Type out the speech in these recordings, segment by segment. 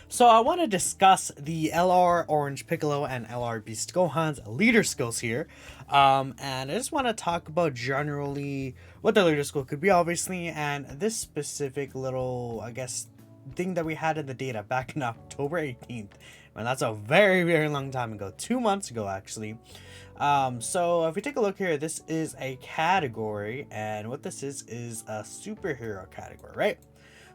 So I want to discuss the LR Orange Piccolo and LR Beast Gohan's leader skills here. And I just want to talk about generally what the leader skill could be, obviously, and this specific little, I guess, thing that we had in the data back in October 18th. And that's a very, very long time ago, 2 months ago, actually. So if we take a look here, this is a category, and what this is a superhero category, right?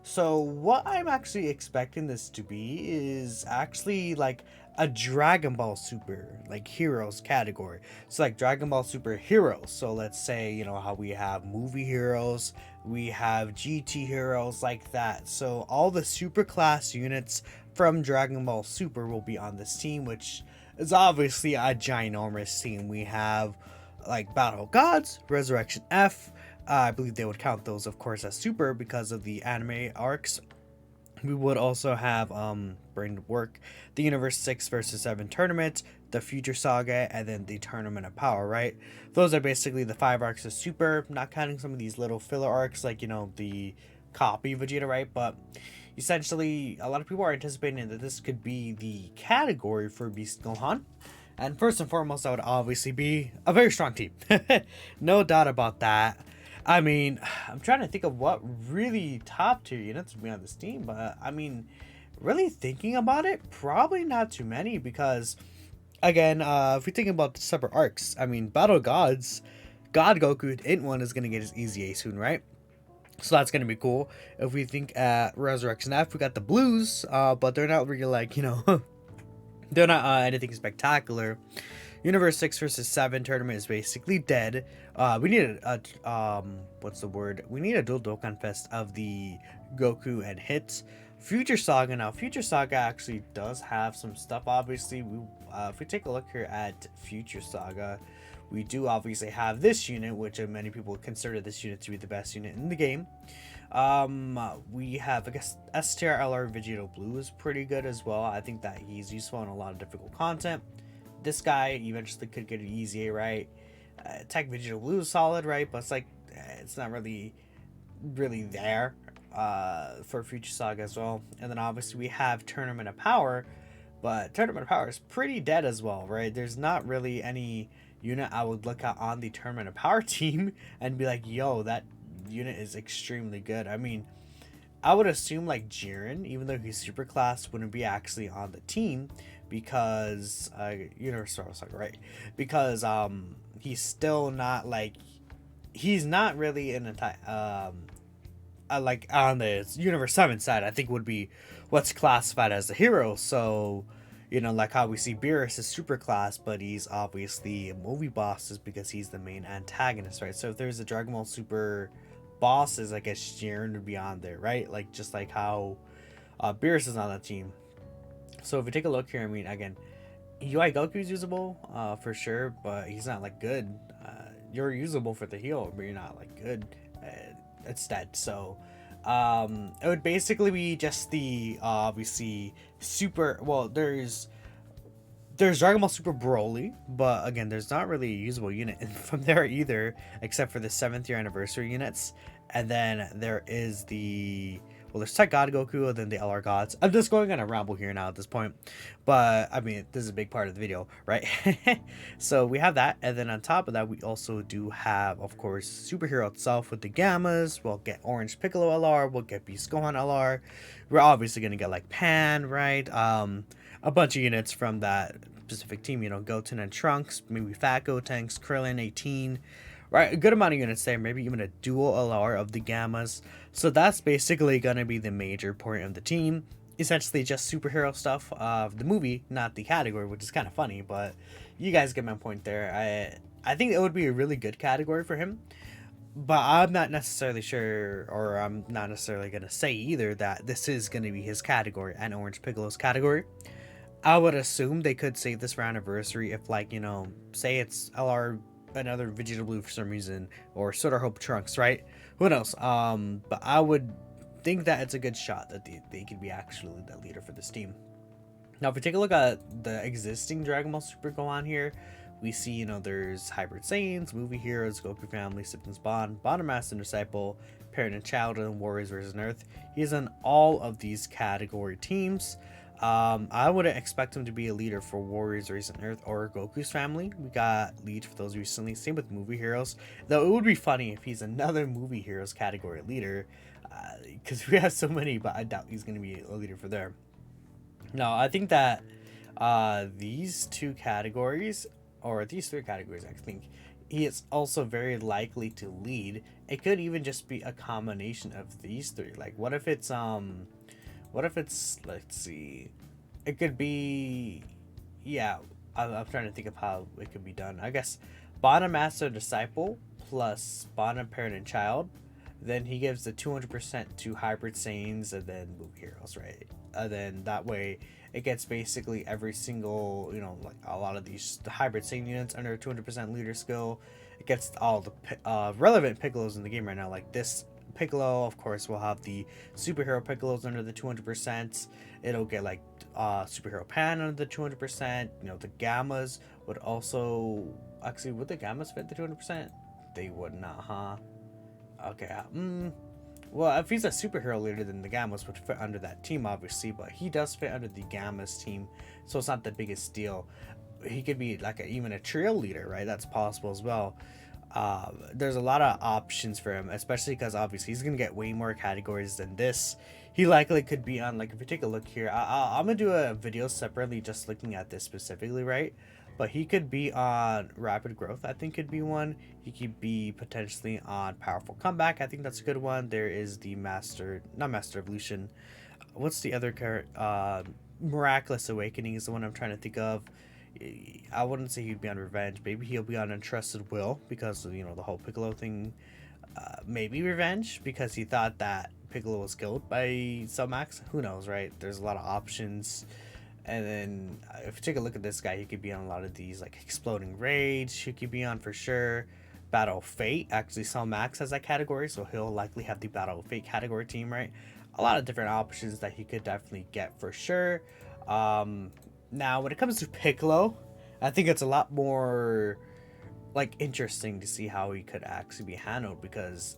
So what I'm actually expecting this to be is actually like a Dragon Ball Super like heroes category. So like Dragon Ball Super heroes. So let's say, how we have movie heroes, we have GT heroes like that. So all the super class units from Dragon Ball Super will be on this team, which is obviously a ginormous team. We have like Battle Gods, Resurrection F, I believe they would count those, of course, as super because of the anime arcs. We would also have Brain Work, the Universe 6 versus 7 tournament, the Future Saga, and then the Tournament of Power, right? Those are basically the 5 arcs of Super, not counting some of these little filler arcs like, the copy Vegeta, right? But essentially, a lot of people are anticipating that this could be the category for Beast Gohan. And first and foremost, that would obviously be a very strong team. No doubt about that. I mean, I'm trying to think of what really top tier units would be on this team, but I mean, really thinking about it, probably not too many because, again, if we're thinking about the separate arcs, I mean, Battle Gods, God Goku Int 1 is going to get his Easy A soon, right? So that's going to be cool. If we think at Resurrection F, we got the Blues, but they're not really like, they're not anything spectacular. Universe 6 versus 7 tournament is basically dead. We need what's the word? We need a dual Dokkan Fest of the Goku and Hits. Future Saga now. Future Saga actually does have some stuff. Obviously, if we take a look here at Future Saga, we do obviously have this unit, which many people consider this unit to be the best unit in the game. We have, I guess, STR LR Vegito Blue is pretty good as well. I think that he's useful in a lot of difficult content. This guy eventually could get an easy A, right? Tech Vegeta Blue is solid, right? But it's like, it's not really there for Future Saga as well. And then obviously we have Tournament of Power, but Tournament of Power is pretty dead as well, right? There's not really any unit I would look at on the Tournament of Power team and be like, yo, that unit is extremely good. I mean, I would assume like Jiren, even though he's super class, wouldn't be actually on the team because Universal Saga, right? Because he's still not like he's not really in a like on the Universe 7 side. I think would be what's classified as a hero. So like how we see Beerus is super class, but he's obviously a movie boss is because he's the main antagonist, right? So if there's a Dragon Ball Super bosses, I guess Jiren would be on there, right? Like just like how Beerus is on that team. So if we take a look here, I mean, again, UI Goku's usable for sure, but he's not like good. You're usable for the heal, but you're not like good. It's dead. So it would basically be just the obviously super. Well, there's Dragon Ball Super Broly, but again, there's not really a usable unit from there either, except for the 7th year anniversary units. And then there is there's Tech God Goku and then the LR Gods. I'm just going on a ramble here now at this point, but I mean, this is a big part of the video, right? So we have that, and then on top of that, we also do have, of course, superhero itself with the Gammas. We'll get Orange Piccolo LR, we'll get Beast Gohan LR. We're obviously gonna get like Pan, right? A bunch of units from that specific team, Goten and Trunks, maybe Fat Gotenks, Krillin 18, right? A good amount of units there, maybe even a dual LR of the Gammas. So that's basically going to be the major point of the team. Essentially just superhero stuff of the movie, not the category, which is kind of funny, but you guys get my point there. I think it would be a really good category for him, but I'm not necessarily sure, or I'm not necessarily going to say either that this is going to be his category and Orange Piccolo's category. I would assume they could save this for anniversary if, like, say it's LR another Vegeta Blue for some reason, or Soda Hope Trunks, right? Who knows? But I would think that it's a good shot that they could be actually the leader for this team. Now, if we take a look at the existing Dragon Ball Super Gohan here, we see, there's Hybrid Saiyans, movie heroes, Goku family, siblings bond, Bond Master Disciple, parent and child, and Warriors vs. Earth. He is on all of these category teams. I wouldn't expect him to be a leader for Warriors Recent Earth or Goku's family. We got leads for those recently. Same with movie heroes. Though it would be funny if he's another movie heroes category leader, because we have so many, but I doubt he's going to be a leader for there. No, I think that these two categories, or these three categories, I think, he is also very likely to lead. It could even just be a combination of these three. Like, what if it's, let's see, it could be, yeah, I'm trying to think of how it could be done. I guess Bottom Master Disciple plus Bottom Parent and Child. Then he gives the 200% to Hybrid Saiyans and then Movie Heroes, right? And then that way it gets basically every single, like a lot of these the Hybrid Saiyan units under 200% leader skill. It gets all the relevant Piccolos in the game right now, like this Piccolo, of course, will have the superhero Piccolos under the 200%. It'll get like superhero Pan under the 200%. The Gammas would also actually, would the Gammas fit the 200%? They would not, huh? Okay. Well, if he's a superhero leader, then the Gammas would fit under that team, obviously. But he does fit under the Gammas team, so it's not the biggest deal. He could be like even a trio leader, right? That's possible as well. There's a lot of options for him, especially because obviously he's gonna get way more categories than this. He likely could be on, like, if you take a look here, I'm gonna do a video separately just looking at this specifically, right? But he could be on Rapid Growth, I think could be one. He could be potentially on Powerful Comeback, I think that's a good one. There is the not Master Evolution. What's the other character? Miraculous Awakening is the one I'm trying to think of. I wouldn't say he'd be on Revenge. Maybe he'll be on Entrusted Will because of, the whole Piccolo thing. Maybe Revenge because he thought that Piccolo was killed by Cellmax. Who knows, right? There's a lot of options. And then if you take a look at this guy, he could be on a lot of these, like Exploding Rage. He could be on for sure. Battle of Fate. Actually, Cellmax has that category, so he'll likely have the Battle of Fate category team, right? A lot of different options that he could definitely get for sure. Now, when it comes to Piccolo, I think it's a lot more like interesting to see how he could actually be handled because,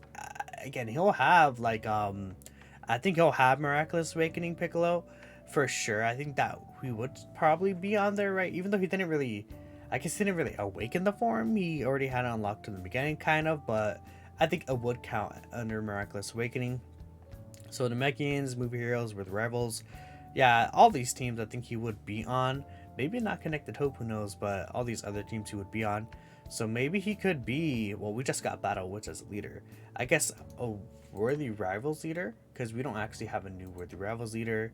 again, he'll have like I think he'll have Miraculous Awakening Piccolo for sure. I think that he would probably be on there, right? Even though he didn't really, I guess, he didn't really awaken the form. He already had it unlocked in the beginning, kind of, but I think it would count under Miraculous Awakening. So the Namekians, movie heroes with rivals. Yeah, all these teams I think he would be on. Maybe not Connected Hope, who knows, but all these other teams he would be on. So maybe he could be, well, we just got Battle Witch as a leader. I guess a Worthy Rivals leader, because we don't actually have a new Worthy Rivals leader.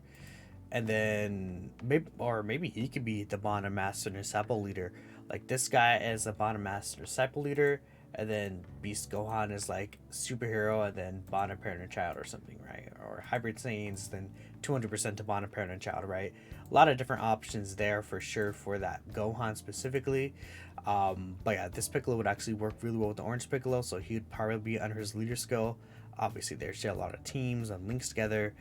And then, maybe he could be the Bottom Master Disciple leader. Like this guy is the Bottom Master Disciple leader, and then Beast Gohan is like superhero, and then Bottom Parent and Child or something, right? Or Hybrid Saiyans, then 200% to Bottom Parent and Child, right? A lot of different options there for sure for that Gohan specifically. But yeah, this Piccolo would actually work really well with the Orange Piccolo, so he would probably be under his leader skill. Obviously, there's a lot of teams and links together.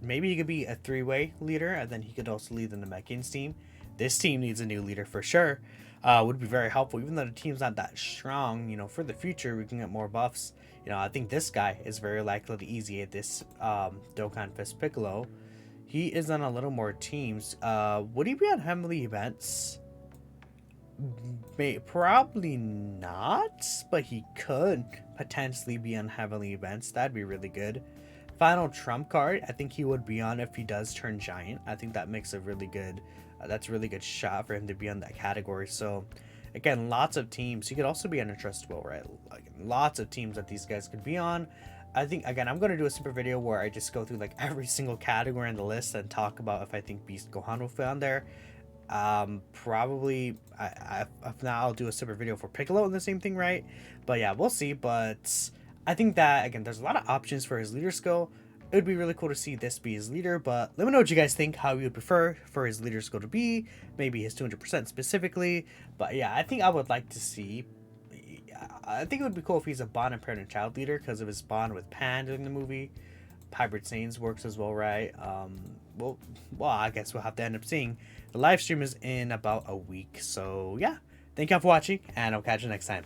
Maybe he could be a three-way leader, and then he could also lead the Namekians team. This team needs a new leader for sure. Would be very helpful, even though the team's not that strong. For the future, we can get more buffs. I think this guy is very likely to easy at this Dokkan Fist Piccolo. He is on a little more teams. Would he be on Heavenly Events? Probably not, but he could potentially be on Heavenly Events. That'd be really good. Final Trump card, I think he would be on if he does turn giant. I think that makes a really good, that's a really good shot for him to be on that category. So again, lots of teams. He could also be on Untrustable, right? Like lots of teams that these guys could be on. I think, again, I'm going to do a super video where I just go through like every single category in the list and talk about if I think Beast Gohan will fit on there. Probably if not, I'll do a separate video for Piccolo and the same thing, right? But yeah, we'll see. But I think that, again, there's a lot of options for his leader skill. It would be really cool to see this be his leader, but let me know what you guys think, how you would prefer for his leader skill to be, maybe his 200% specifically. But yeah, I think I would like to see, I think it would be cool if he's a bond and parent and child leader because of his bond with Pan during the movie. Hybrid Saiyans works as well, right? Well, I guess we'll have to end up seeing. The live stream is in about a week, so yeah. Thank y'all for watching, and I'll catch you next time.